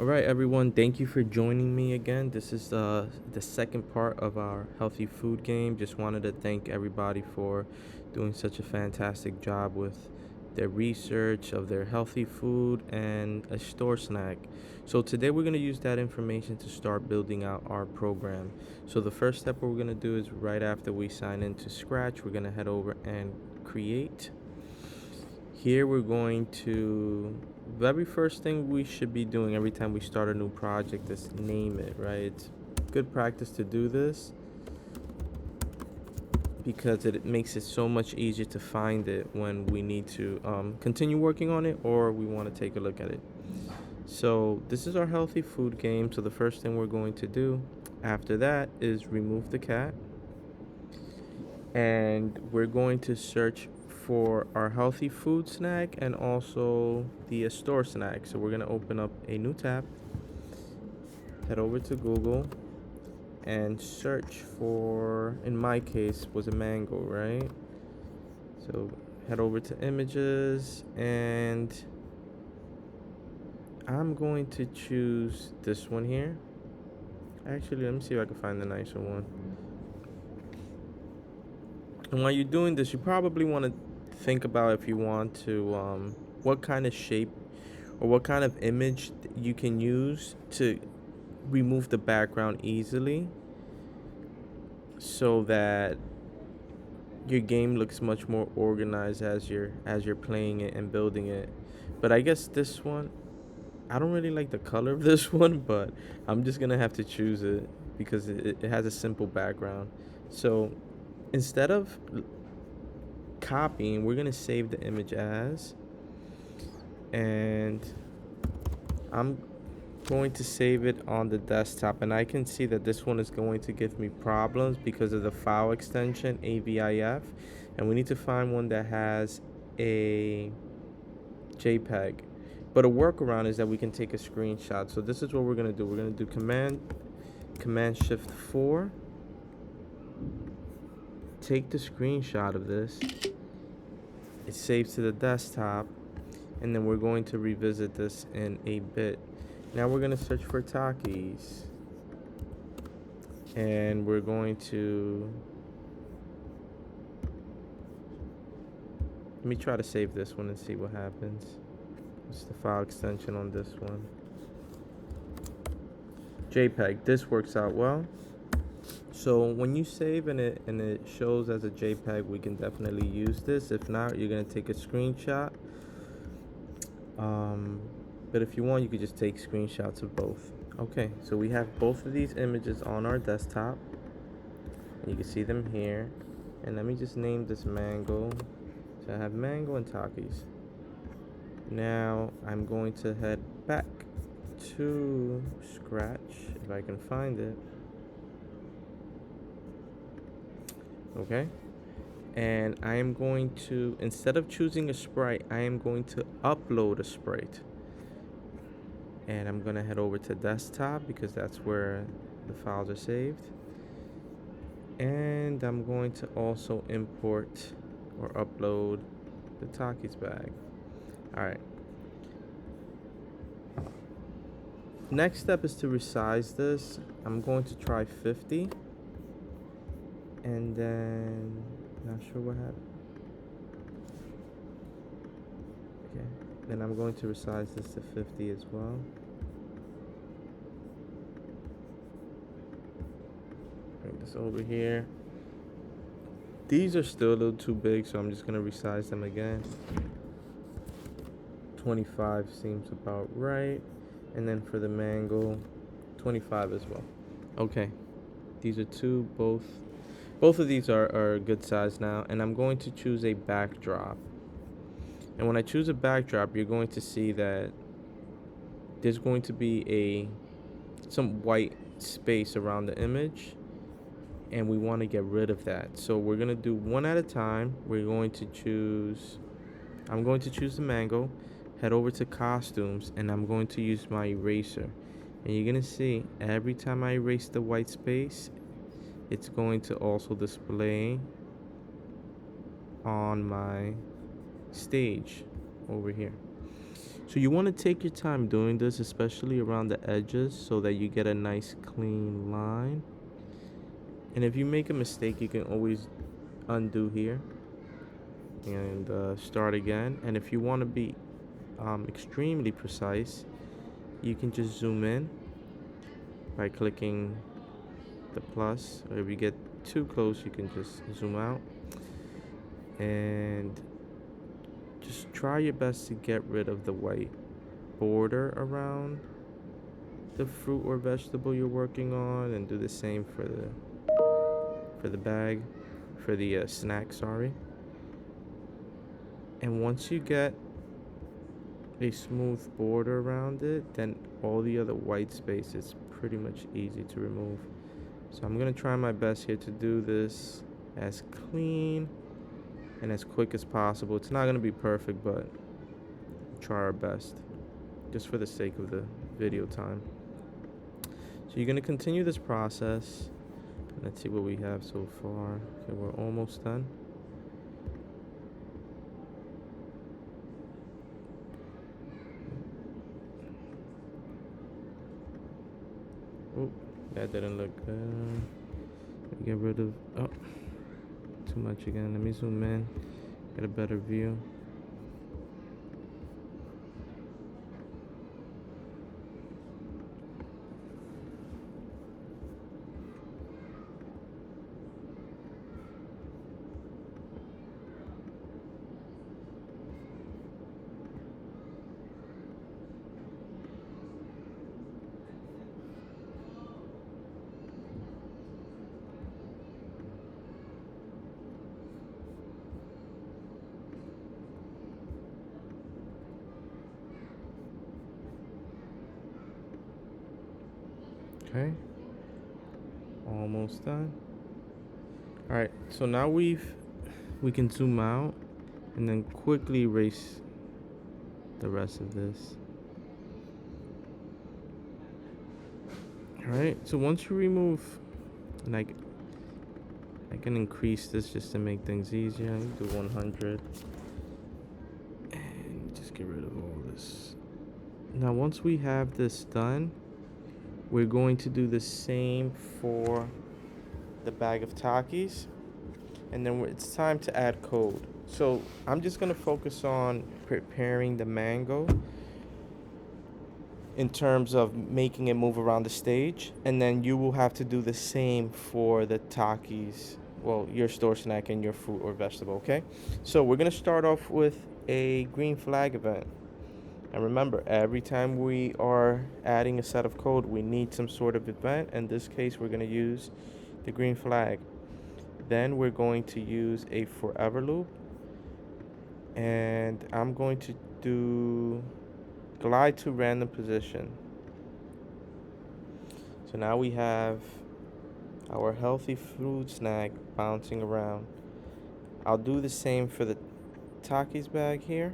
All right, everyone. Thank you for joining me again. This is the second part of our healthy food game. Just wanted to thank everybody for doing such a fantastic job with their research of their healthy food and a store snack. So today we're going to use that information to start building out our program. So the first step we're going to do is right after we sign into Scratch, we're going to head over and create. Here we're going to, very first thing we should be doing every time we start a new project is name it, right? It's good practice to do this because it makes it so much easier to find it when we need to continue working on it or we want to take a look at it. So this is our healthy food game. So the first thing we're going to do after that is remove the cat, and we're going to search for our healthy food snack and also the store snack. So we're going to open up a new tab, head over to Google, and search for, in my case, was a mango, right? So head over to images, and I'm going to choose this one here. Actually, let me see if I can find the nicer one. And while you're doing this, you probably want to think about if you want to, what kind of shape or what kind of image you can use to remove the background easily so that your game looks much more organized as you're playing it and building it. But I guess this one, I don't really like the color of this one, but I'm just gonna have to choose it because it has a simple background. So instead of copying, we're gonna save the image as, and I'm going to save it on the desktop, and I can see that this one is going to give me problems because of the file extension AVIF, and we need to find one that has a JPEG. But a workaround is that we can take a screenshot. So this is what we're gonna do. We're gonna do Command Shift 4. Take the screenshot of this. It saves to the desktop, and then we're going to revisit this in a bit. Now we're going to search for Takis, and we're going to, let me try to save this one and see what happens. What's the file extension on this one? JPEG. This works out well. So when you save and it shows as a JPEG, we can definitely use this. If not, you're going to take a screenshot. But if you want, you could just take screenshots of both. Okay, so we have both of these images on our desktop. You can see them here. And let me just name this mango. So I have mango and Takis. Now I'm going to head back to Scratch if I can find it. Okay. And I am going to, instead of choosing a sprite, I am going to upload a sprite. And I'm going to head over to desktop because that's where the files are saved. And I'm going to also import or upload the Takis bag. All right. Next step is to resize this. I'm going to try 50. And then, not sure what happened. Okay. Then I'm going to resize this to 50 as well. Bring this over here. These are still a little too big, so I'm just going to resize them again. 25 seems about right. And then for the mango, 25 as well. Okay. These are two, both of these are a good size now. And I'm going to choose a backdrop. And when I choose a backdrop, you're going to see that there's going to be some white space around the image, and we want to get rid of that. So we're going to do one at a time. I'm going to choose the mango, head over to costumes, and I'm going to use my eraser. And you're going to see every time I erase the white space, it's going to also display on my stage over here. So you want to take your time doing this, especially around the edges, so that you get a nice clean line. And if you make a mistake, you can always undo here and start again. And if you want to be extremely precise, you can just zoom in by clicking the plus, or if you get too close, you can just zoom out. And just try your best to get rid of the white border around the fruit or vegetable you're working on, and do the same for the bag, for the snack, sorry. And once you get a smooth border around it, then all the other white space is pretty much easy to remove. So I'm gonna try my best here to do this as clean and as quick as possible. It's not gonna be perfect, but try our best just for the sake of the video time. So you're gonna continue this process. Let's see what we have so far. Okay, we're almost done. Oh, that didn't look good. Get rid of, oh, too much again. Let me zoom in, get a better view. Okay, almost done. All right, so now we can zoom out and then quickly erase the rest of this. All right, so once you remove, and I can increase this just to make things easier. I can do 100 and just get rid of all this. Now once we have this done, we're going to do the same for the bag of Takis, and then it's time to add code. So I'm just gonna focus on preparing the mango in terms of making it move around the stage, and then you will have to do the same for the Takis, well, your store snack and your fruit or vegetable, okay? So we're gonna start off with a green flag event. And remember, every time we are adding a set of code, we need some sort of event. In this case, we're going to use the green flag. Then we're going to use a forever loop. And I'm going to do glide to random position. So now we have our healthy fruit snack bouncing around. I'll do the same for the Takis bag here.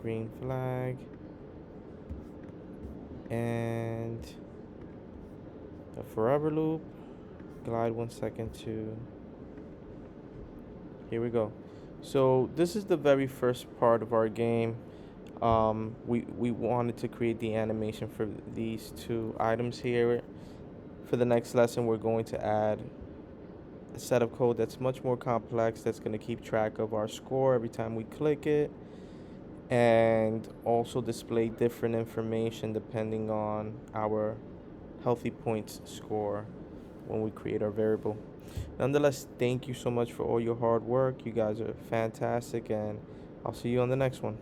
Green flag, and the forever loop, glide 1 second to, here we go. So this is the very first part of our game. We wanted to create the animation for these two items here. For the next lesson, we're going to add a set of code that's much more complex, that's going to keep track of our score every time we click it, and also display different information depending on our healthy points score when we create our variable. Nonetheless, thank you so much for all your hard work. You guys are fantastic, and I'll see you on the next one.